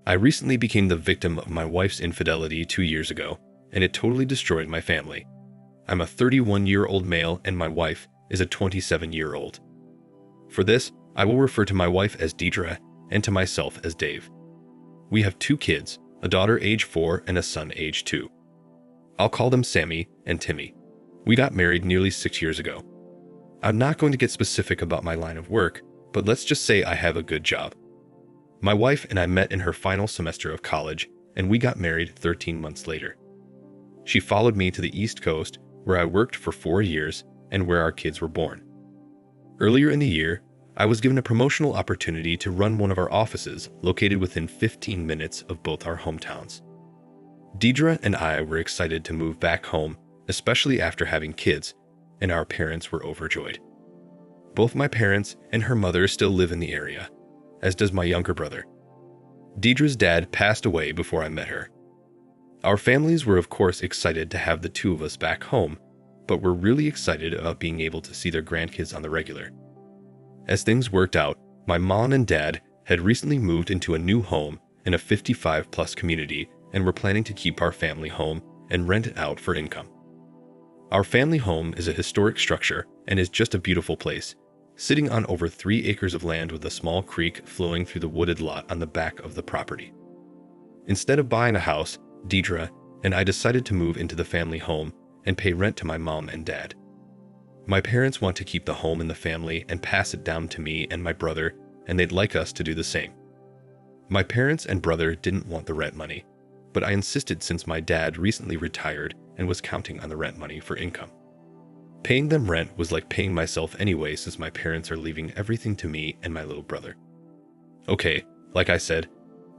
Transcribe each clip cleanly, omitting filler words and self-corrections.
I recently became the victim of my wife's infidelity 2 years ago, and it totally destroyed my family. I'm a 31-year-old male and my wife is a 27-year-old. For this, I will refer to my wife as Deidre and to myself as Dave. We have 2 kids, a daughter age 4 and a son age 2. I'll call them Sammy and Timmy. We got married nearly 6 years ago. I'm not going to get specific about my line of work, but let's just say I have a good job. My wife and I met in her final semester of college, and we got married 13 months later. She followed me to the East Coast, where I worked for 4 years and where our kids were born. Earlier in the year, I was given a promotional opportunity to run one of our offices located within 15 minutes of both our hometowns. Deidre and I were excited to move back home, especially after having kids, and our parents were overjoyed. Both my parents and her mother still live in the area, as does my younger brother. Deidre's dad passed away before I met her. Our families were of course excited to have the 2 of us back home, but were really excited about being able to see their grandkids on the regular. As things worked out, my mom and dad had recently moved into a new home in a 55-plus community and were planning to keep our family home and rent it out for income. Our family home is a historic structure and is just a beautiful place, sitting on over 3 acres of land with a small creek flowing through the wooded lot on the back of the property. Instead of buying a house, Deidre and I decided to move into the family home and pay rent to my mom and dad. My parents want to keep the home in the family and pass it down to me and my brother, and they'd like us to do the same. My parents and brother didn't want the rent money, but I insisted since my dad recently retired and was counting on the rent money for income. Paying them rent was like paying myself anyway since my parents are leaving everything to me and my little brother. Okay, like I said,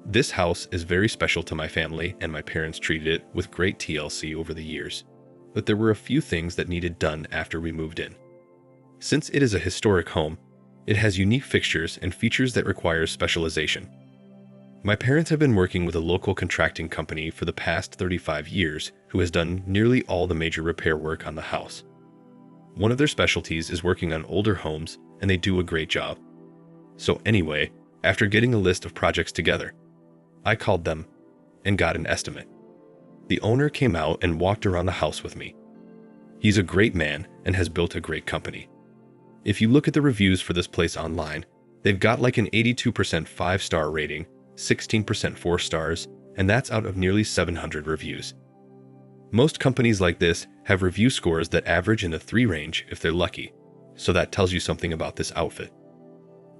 this house is very special to my family and my parents treated it with great TLC over the years, but there were a few things that needed done after we moved in. Since it is a historic home, it has unique fixtures and features that require specialization. My parents have been working with a local contracting company for the past 35 years who has done nearly all the major repair work on the house. One of their specialties is working on older homes, and they do a great job. So anyway, after getting a list of projects together, I called them and got an estimate. The owner came out and walked around the house with me. He's a great man and has built a great company. If you look at the reviews for this place online, they've got like an 82% 5-star rating, 16% 4 stars, and that's out of nearly 700 reviews. Most companies like this have review scores that average in the 3 range if they're lucky, so that tells you something about this outfit.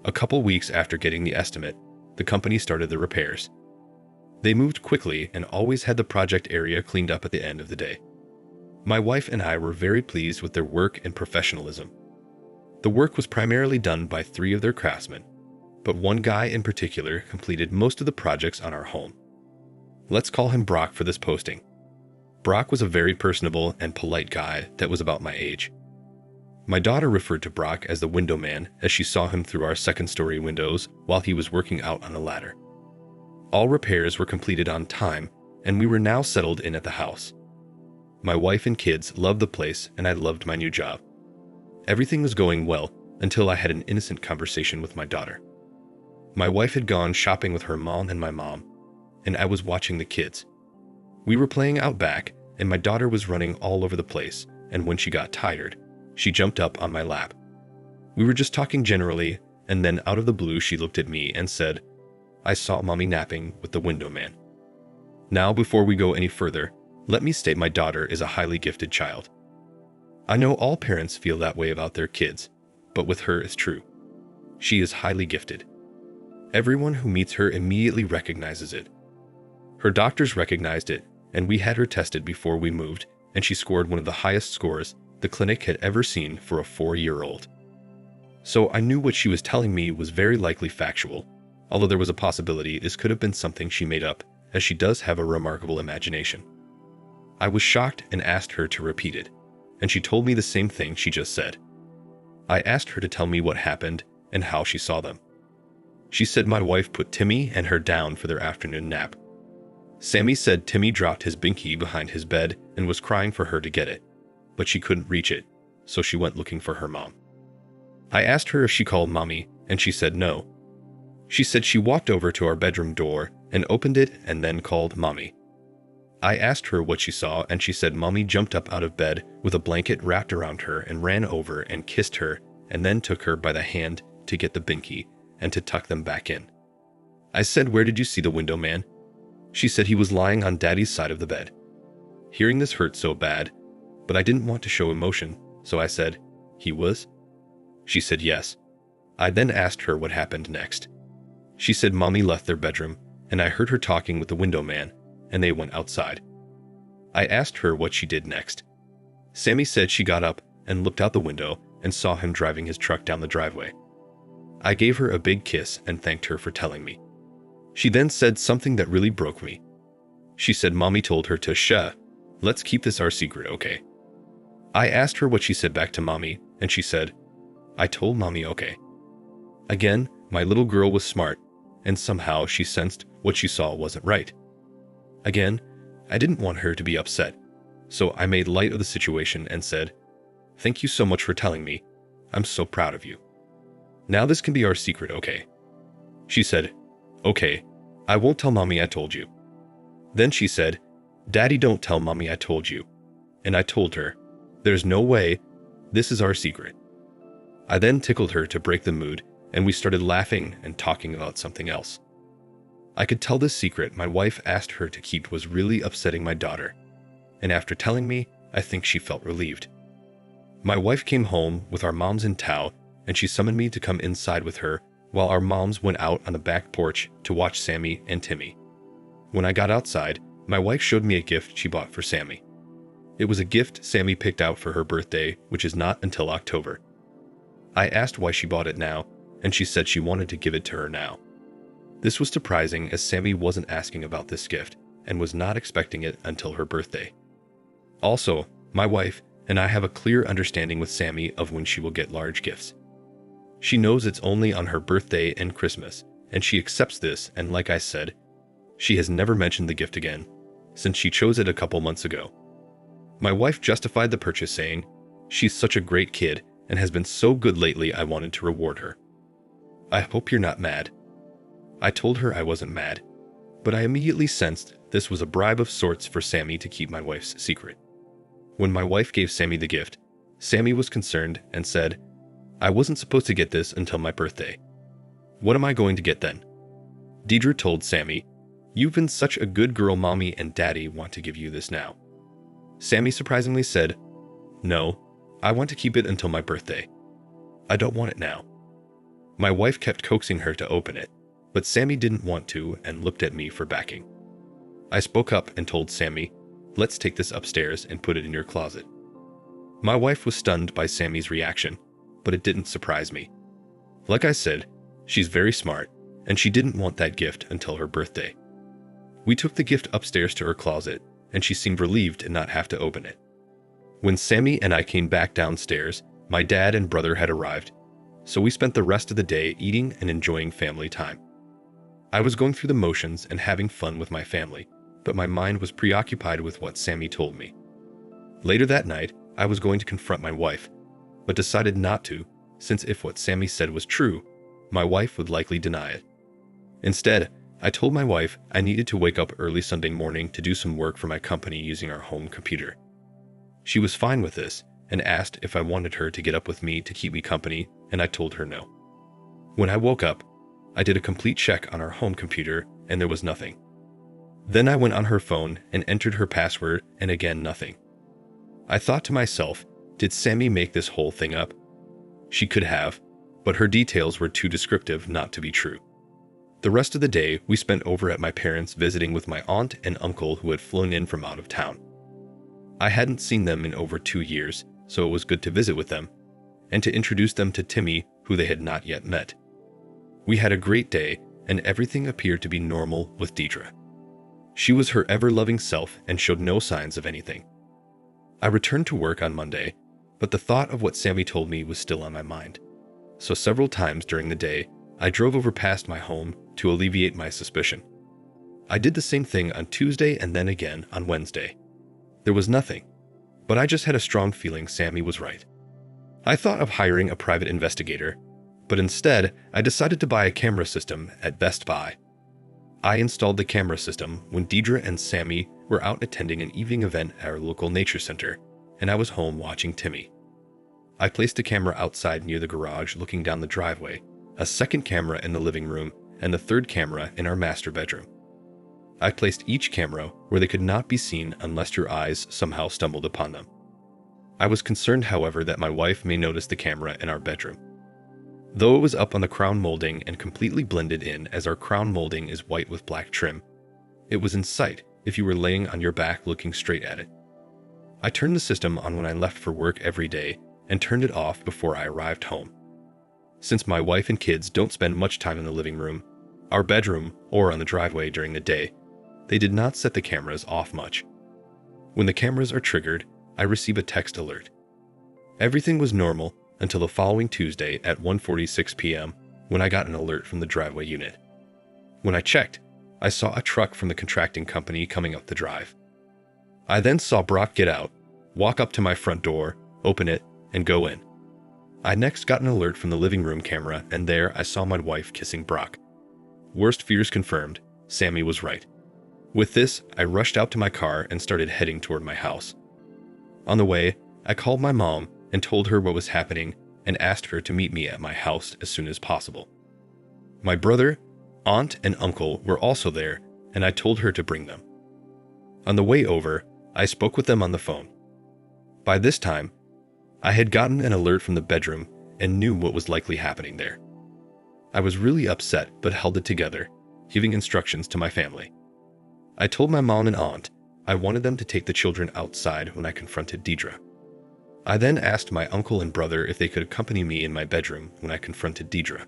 A couple weeks after getting the estimate, the company started the repairs. They moved quickly and always had the project area cleaned up at the end of the day. My wife and I were very pleased with their work and professionalism. The work was primarily done by 3 of their craftsmen, but one guy in particular completed most of the projects on our home. Let's call him Brock for this posting. Brock was a very personable and polite guy that was about my age. My daughter referred to Brock as the window man as she saw him through our second-story windows while he was working out on a ladder. All repairs were completed on time, and we were now settled in at the house. My wife and kids loved the place, and I loved my new job. Everything was going well until I had an innocent conversation with my daughter. My wife had gone shopping with her mom and my mom, and I was watching the kids. We were playing out back, and my daughter was running all over the place, and when she got tired, she jumped up on my lap. We were just talking generally, and then out of the blue she looked at me and said, "I saw Mommy napping with the window man." Now, before we go any further, let me state my daughter is a highly gifted child. I know all parents feel that way about their kids, but with her it's true. She is highly gifted. Everyone who meets her immediately recognizes it. Her doctors recognized it, and we had her tested before we moved, and she scored one of the highest scores the clinic had ever seen for a 4-year-old. So I knew what she was telling me was very likely factual, although there was a possibility this could have been something she made up, as she does have a remarkable imagination. I was shocked and asked her to repeat it, and she told me the same thing she just said. I asked her to tell me what happened and how she saw them. She said my wife put Timmy and her down for their afternoon nap. Sammy said Timmy dropped his binky behind his bed and was crying for her to get it, but she couldn't reach it, so she went looking for her mom. I asked her if she called Mommy, and she said no. She said she walked over to our bedroom door and opened it and then called Mommy. I asked her what she saw, and she said Mommy jumped up out of bed with a blanket wrapped around her and ran over and kissed her and then took her by the hand to get the binky and to tuck them back in. I said, "Where did you see the window man?" She said he was lying on Daddy's side of the bed. Hearing this hurt so bad, but I didn't want to show emotion, so I said, "He was?" She said yes. I then asked her what happened next. She said Mommy left their bedroom, and I heard her talking with the window man, and they went outside. I asked her what she did next. Sammy said she got up and looked out the window and saw him driving his truck down the driveway. I gave her a big kiss and thanked her for telling me. She then said something that really broke me. She said Mommy told her to shh, let's keep this our secret, okay? I asked her what she said back to Mommy, and she said, I told Mommy okay. Again, my little girl was smart, and somehow she sensed what she saw wasn't right. Again, I didn't want her to be upset, so I made light of the situation and said, "Thank you so much for telling me. I'm so proud of you. Now this can be our secret, okay?" She said, "Okay, I won't tell Mommy I told you." Then she said, "Daddy, don't tell Mommy I told you." And I told her, "There's no way, this is our secret." I then tickled her to break the mood, and we started laughing and talking about something else. I could tell this secret my wife asked her to keep was really upsetting my daughter, and after telling me, I think she felt relieved. My wife came home with our moms in tow, and she summoned me to come inside with her while our moms went out on the back porch to watch Sammy and Timmy. When I got outside, my wife showed me a gift she bought for Sammy. It was a gift Sammy picked out for her birthday, which is not until October. I asked why she bought it now, and she said she wanted to give it to her now. This was surprising as Sammy wasn't asking about this gift and was not expecting it until her birthday. Also, my wife and I have a clear understanding with Sammy of when she will get large gifts. She knows it's only on her birthday and Christmas, and she accepts this, and like I said, she has never mentioned the gift again, since she chose it a couple months ago. My wife justified the purchase saying, "She's such a great kid and has been so good lately, I wanted to reward her." I hope you're not mad. I told her I wasn't mad, but I immediately sensed this was a bribe of sorts for Sammy to keep my wife's secret. When my wife gave Sammy the gift, Sammy was concerned and said, "I wasn't supposed to get this until my birthday. What am I going to get then?" Deidre told Sammy, "You've been such a good girl, Mommy and Daddy want to give you this now." Sammy surprisingly said, "No, I want to keep it until my birthday. I don't want it now." My wife kept coaxing her to open it, but Sammy didn't want to and looked at me for backing. I spoke up and told Sammy, "Let's take this upstairs and put it in your closet." My wife was stunned by Sammy's reaction, but it didn't surprise me. Like I said, she's very smart, and she didn't want that gift until her birthday. We took the gift upstairs to her closet, and she seemed relieved to not have to open it. When Sammy and I came back downstairs, my dad and brother had arrived, so we spent the rest of the day eating and enjoying family time. I was going through the motions and having fun with my family, but my mind was preoccupied with what Sammy told me. Later that night, I was going to confront my wife, but decided not to, since if what Sammy said was true, my wife would likely deny it. Instead, I told my wife I needed to wake up early Sunday morning to do some work for my company using our home computer. She was fine with this and asked if I wanted her to get up with me to keep me company, and I told her no. When I woke up, I did a complete check on our home computer and there was nothing. Then I went on her phone and entered her password, and again nothing. I thought to myself, did Sammy make this whole thing up? She could have, but her details were too descriptive not to be true. The rest of the day we spent over at my parents' visiting with my aunt and uncle who had flown in from out of town. I hadn't seen them in over 2 years, so it was good to visit with them, and to introduce them to Timmy, who they had not yet met. We had a great day, and everything appeared to be normal with Deidre. She was her ever-loving self and showed no signs of anything. I returned to work on Monday, but the thought of what Sammy told me was still on my mind. So several times during the day, I drove over past my home to alleviate my suspicion. I did the same thing on Tuesday and then again on Wednesday. There was nothing, but I just had a strong feeling Sammy was right. I thought of hiring a private investigator, but instead I decided to buy a camera system at Best Buy. I installed the camera system when Deidre and Sammy were out attending an evening event at our local nature center, and I was home watching Timmy. I placed a camera outside near the garage looking down the driveway, a second camera in the living room, and the third camera in our master bedroom. I placed each camera where they could not be seen unless your eyes somehow stumbled upon them. I was concerned, however, that my wife may notice the camera in our bedroom. Though it was up on the crown molding and completely blended in, as our crown molding is white with black trim, it was in sight if you were laying on your back looking straight at it. I turned the system on when I left for work every day and turned it off before I arrived home. Since my wife and kids don't spend much time in the living room, our bedroom, or on the driveway during the day, they did not set the cameras off much. When the cameras are triggered, I receive a text alert. Everything was normal until the following Tuesday at 1:46 p.m. when I got an alert from the driveway unit. When I checked, I saw a truck from the contracting company coming up the drive. I then saw Brock get out, walk up to my front door, open it, and go in. I next got an alert from the living room camera, and there I saw my wife kissing Brock. Worst fears confirmed, Sammy was right. With this, I rushed out to my car and started heading toward my house. On the way, I called my mom and told her what was happening and asked her to meet me at my house as soon as possible. My brother, aunt, and uncle were also there, and I told her to bring them. On the way over, I spoke with them on the phone. By this time, I had gotten an alert from the bedroom and knew what was likely happening there. I was really upset but held it together, giving instructions to my family. I told my mom and aunt I wanted them to take the children outside when I confronted Deidre. I then asked my uncle and brother if they could accompany me in my bedroom when I confronted Deidre.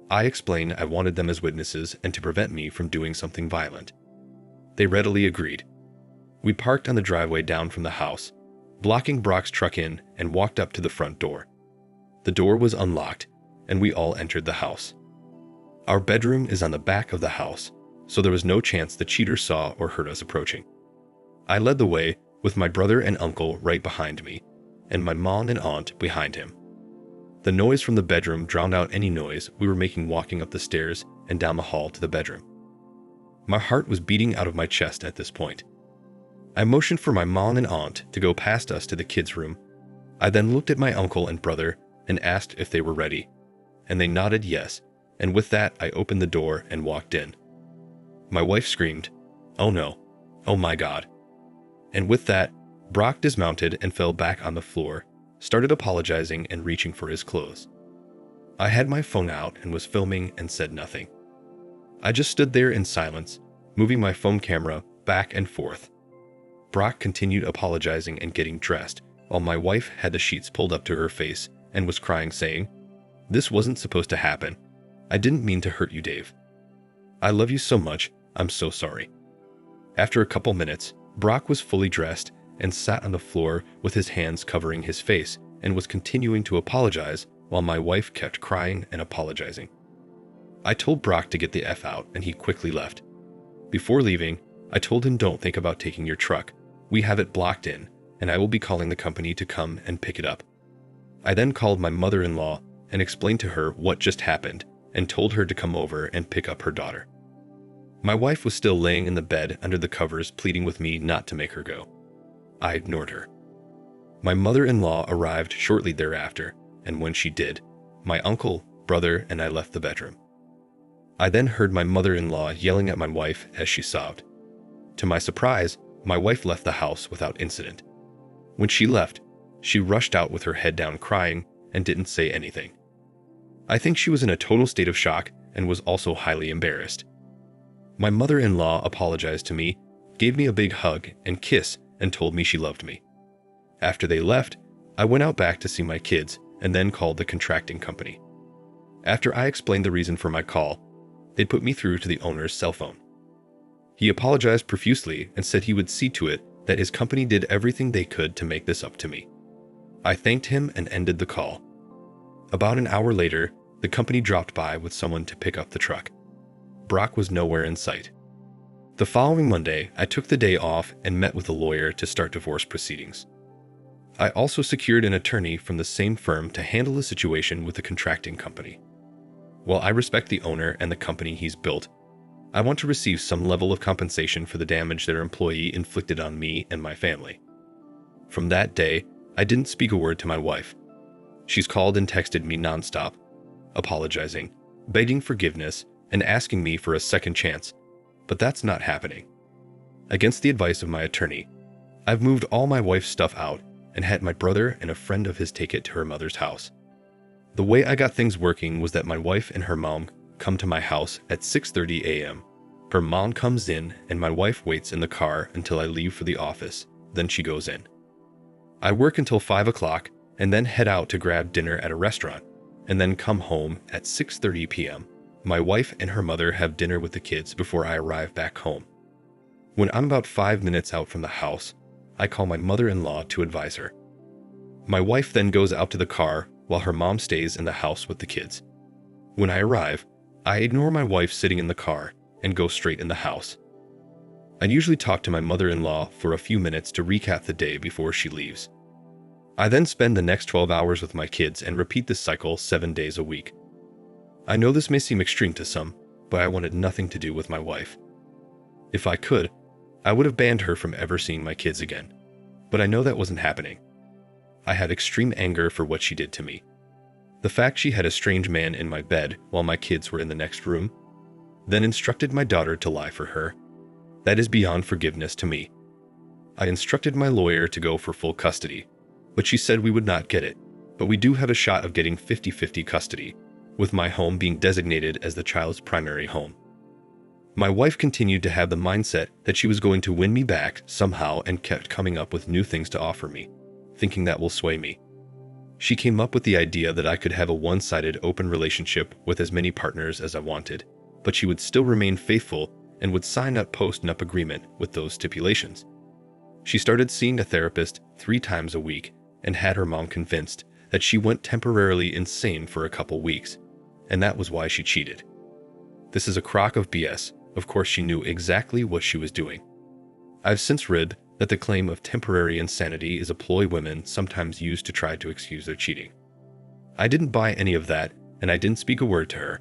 I explained I wanted them as witnesses and to prevent me from doing something violent. They readily agreed. We parked on the driveway down from the house, blocking Brock's truck in, and walked up to the front door. The door was unlocked, and we all entered the house. Our bedroom is on the back of the house, so there was no chance the cheater saw or heard us approaching. I led the way with my brother and uncle right behind me, and my mom and aunt behind him. The noise from the bedroom drowned out any noise we were making walking up the stairs and down the hall to the bedroom. My heart was beating out of my chest at this point. I motioned for my mom and aunt to go past us to the kids' room. I then looked at my uncle and brother and asked if they were ready, and they nodded yes, and with that I opened the door and walked in. My wife screamed, "Oh no, oh my God." And with that, Brock dismounted and fell back on the floor, started apologizing and reaching for his clothes. I had my phone out and was filming and said nothing. I just stood there in silence, moving my phone camera back and forth. Brock continued apologizing and getting dressed, while my wife had the sheets pulled up to her face and was crying, saying, "This wasn't supposed to happen. I didn't mean to hurt you, Dave. I love you so much, I'm so sorry." After a couple minutes, Brock was fully dressed and sat on the floor with his hands covering his face and was continuing to apologize while my wife kept crying and apologizing. I told Brock to get the F out and he quickly left. Before leaving, I told him, "Don't think about taking your truck. We have it blocked in, and I will be calling the company to come and pick it up." I then called my mother-in-law and explained to her what just happened and told her to come over and pick up her daughter. My wife was still laying in the bed under the covers, pleading with me not to make her go. I ignored her. My mother-in-law arrived shortly thereafter, and when she did, my uncle, brother, and I left the bedroom. I then heard my mother-in-law yelling at my wife as she sobbed. To my surprise, my wife left the house without incident. When she left, she rushed out with her head down crying and didn't say anything. I think she was in a total state of shock and was also highly embarrassed. My mother-in-law apologized to me, gave me a big hug and kiss, and told me she loved me. After they left, I went out back to see my kids and then called the contracting company. After I explained the reason for my call, they put me through to the owner's cell phone. He apologized profusely and said he would see to it that his company did everything they could to make this up to me. I thanked him and ended the call. About an hour later, the company dropped by with someone to pick up the truck. Brock was nowhere in sight. The following Monday, I took the day off and met with a lawyer to start divorce proceedings. I also secured an attorney from the same firm to handle the situation with the contracting company. While I respect the owner and the company he's built, I want to receive some level of compensation for the damage their employee inflicted on me and my family. From that day, I didn't speak a word to my wife. She's called and texted me nonstop, apologizing, begging forgiveness, and asking me for a second chance, but that's not happening. Against the advice of my attorney, I've moved all my wife's stuff out and had my brother and a friend of his take it to her mother's house. The way I got things working was that my wife and her mom come to my house at 6:30 a.m. Her mom comes in and my wife waits in the car until I leave for the office, then she goes in. I work until 5 o'clock and then head out to grab dinner at a restaurant, and then come home at 6:30 p.m. My wife and her mother have dinner with the kids before I arrive back home. When I'm about 5 minutes out from the house, I call my mother-in-law to advise her. My wife then goes out to the car while her mom stays in the house with the kids. When I arrive, I ignore my wife sitting in the car and go straight in the house. I usually talk to my mother-in-law for a few minutes to recap the day before she leaves. I then spend the next 12 hours with my kids and repeat this cycle 7 days a week. I know this may seem extreme to some, but I wanted nothing to do with my wife. If I could, I would have banned her from ever seeing my kids again, but I know that wasn't happening. I had extreme anger for what she did to me. The fact she had a strange man in my bed while my kids were in the next room, then instructed my daughter to lie for her, that is beyond forgiveness to me. I instructed my lawyer to go for full custody, but she said we would not get it, but we do have a shot of getting 50-50 custody, with my home being designated as the child's primary home. My wife continued to have the mindset that she was going to win me back somehow and kept coming up with new things to offer me, thinking that will sway me. She came up with the idea that I could have a one-sided open relationship with as many partners as I wanted, but she would still remain faithful and would sign a post-nup agreement with those stipulations. She started seeing a therapist 3 times a week and had her mom convinced that she went temporarily insane for a couple weeks, and that was why she cheated. This is a crock of BS. Of course, she knew exactly what she was doing. I've since read that the claim of temporary insanity is a ploy women sometimes use to try to excuse their cheating. I didn't buy any of that, and I didn't speak a word to her.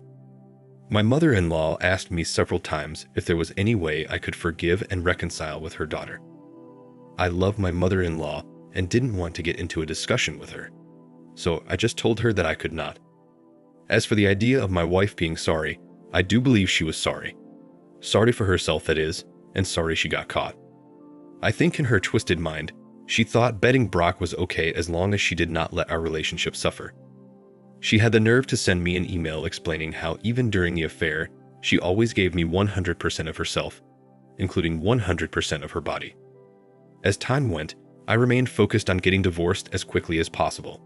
My mother-in-law asked me several times if there was any way I could forgive and reconcile with her daughter. I love my mother-in-law and didn't want to get into a discussion with her, so I just told her that I could not. As for the idea of my wife being sorry, I do believe she was sorry. Sorry for herself, that is, and sorry she got caught. I think in her twisted mind, she thought betting Brock was okay as long as she did not let our relationship suffer. She had the nerve to send me an email explaining how even during the affair, she always gave me 100% of herself, including 100% of her body. As time went, I remained focused on getting divorced as quickly as possible.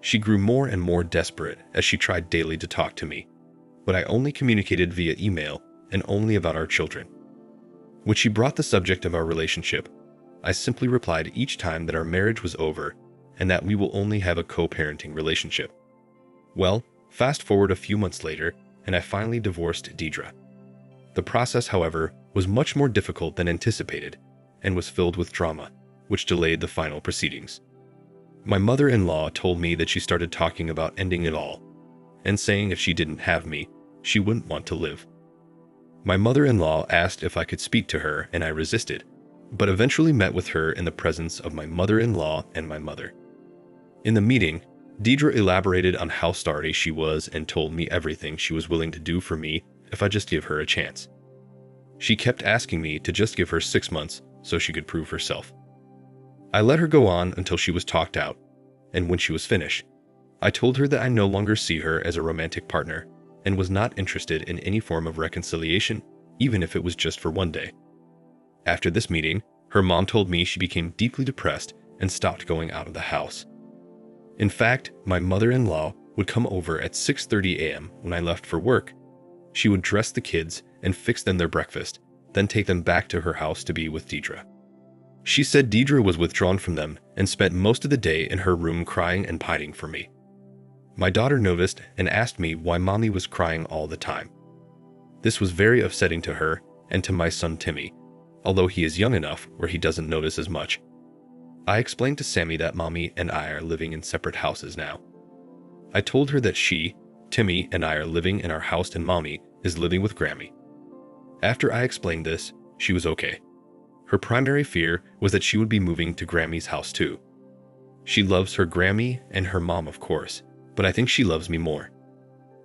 She grew more and more desperate as she tried daily to talk to me, but I only communicated via email and only about our children. When she brought the subject of our relationship, I simply replied each time that our marriage was over and that we will only have a co-parenting relationship. Well, fast forward a few months later, and I finally divorced Deidre. The process, however, was much more difficult than anticipated and was filled with drama, which delayed the final proceedings. My mother-in-law told me that she started talking about ending it all and saying if she didn't have me, she wouldn't want to live. My mother-in-law asked if I could speak to her, and I resisted, but eventually met with her in the presence of my mother-in-law and my mother. In the meeting, Deidre elaborated on how sorry she was and told me everything she was willing to do for me if I just give her a chance. She kept asking me to just give her 6 months so she could prove herself. I let her go on until she was talked out, and when she was finished, I told her that I no longer see her as a romantic partner and was not interested in any form of reconciliation, even if it was just for one day. After this meeting, her mom told me she became deeply depressed and stopped going out of the house. In fact, my mother-in-law would come over at 6:30 a.m. when I left for work. She would dress the kids and fix them their breakfast, then take them back to her house to be with Deidre. She said Deidre was withdrawn from them and spent most of the day in her room crying and pining for me. My daughter noticed and asked me why mommy was crying all the time. This was very upsetting to her and to my son Timmy, although he is young enough where he doesn't notice as much. I explained to Sammy that mommy and I are living in separate houses now. I told her that she, Timmy, and I are living in our house and mommy is living with Grammy. After I explained this, she was okay. Her primary fear was that she would be moving to Grammy's house too. She loves her Grammy and her mom, of course, but I think she loves me more.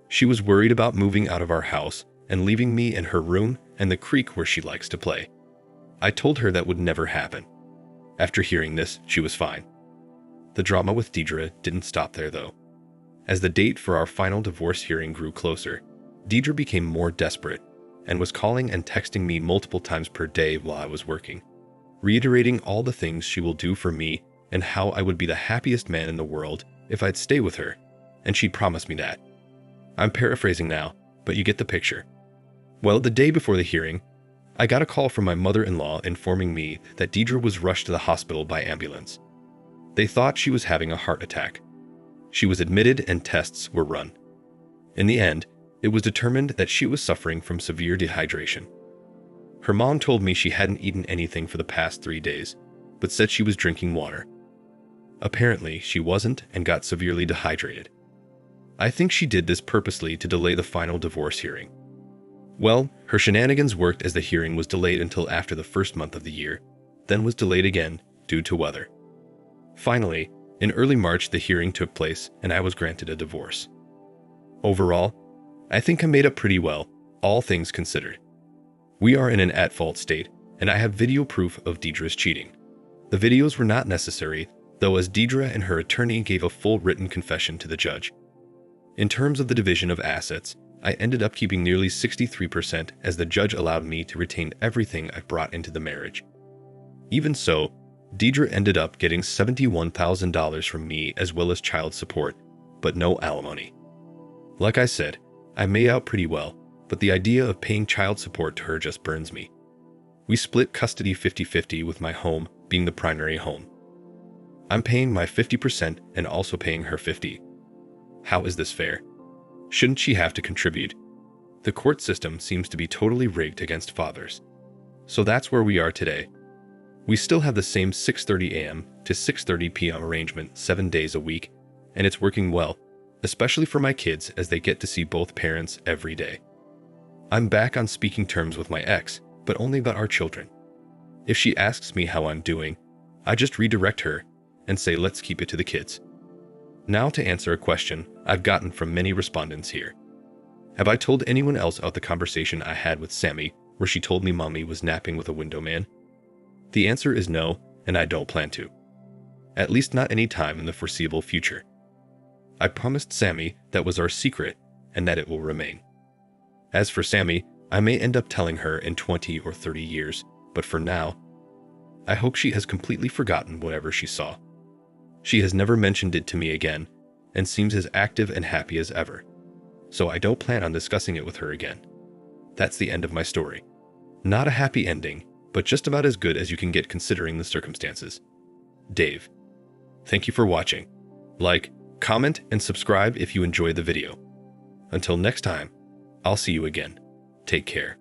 She was worried about moving out of our house and leaving me in her room and the creek where she likes to play. I told her that would never happen. After hearing this, she was fine. The drama with Deidre didn't stop there though. As the date for our final divorce hearing grew closer, Deidre became more desperate and was calling and texting me multiple times per day while I was working, reiterating all the things she will do for me and how I would be the happiest man in the world if I'd stay with her, and she'd promised me that. I'm paraphrasing now, but you get the picture. Well, the day before the hearing, I got a call from my mother-in-law informing me that Deidre was rushed to the hospital by ambulance. They thought she was having a heart attack. She was admitted and tests were run. In the end, it was determined that she was suffering from severe dehydration. Her mom told me she hadn't eaten anything for the past 3 days, but said she was drinking water. Apparently, she wasn't and got severely dehydrated. I think she did this purposely to delay the final divorce hearing. Well, her shenanigans worked as the hearing was delayed until after the first month of the year, then was delayed again due to weather. Finally, in early March, the hearing took place and I was granted a divorce. Overall, I think I made up pretty well, all things considered. We are in an at-fault state, and I have video proof of Deidre's cheating. The videos were not necessary, though, as Deidre and her attorney gave a full written confession to the judge. In terms of the division of assets, I ended up keeping nearly 63% as the judge allowed me to retain everything I brought into the marriage. Even so, Deidre ended up getting $71,000 from me as well as child support, but no alimony. Like I said, I made out pretty well, but the idea of paying child support to her just burns me. We split custody 50-50 with my home being the primary home. I'm paying my 50% and also paying her 50%. How is this fair? Shouldn't she have to contribute? The court system seems to be totally rigged against fathers. So that's where we are today. We still have the same 6:30 a.m. to 6:30 p.m. arrangement 7 days a week, and it's working well, especially for my kids as they get to see both parents every day. I'm back on speaking terms with my ex, but only about our children. If she asks me how I'm doing, I just redirect her and say let's keep it to the kids. Now to answer a question I've gotten from many respondents here. Have I told anyone else about the conversation I had with Sammy where she told me mommy was napping with a window man? The answer is no, and I don't plan to. At least not any time in the foreseeable future. I promised Sammy that was our secret and that it will remain. As for Sammy, I may end up telling her in 20 or 30 years, but for now, I hope she has completely forgotten whatever she saw. She has never mentioned it to me again and seems as active and happy as ever, so I don't plan on discussing it with her again. That's the end of my story. Not a happy ending, but just about as good as you can get considering the circumstances. Dave. Thank you for watching. Like, comment, and subscribe if you enjoyed the video. Until next time, I'll see you again. Take care.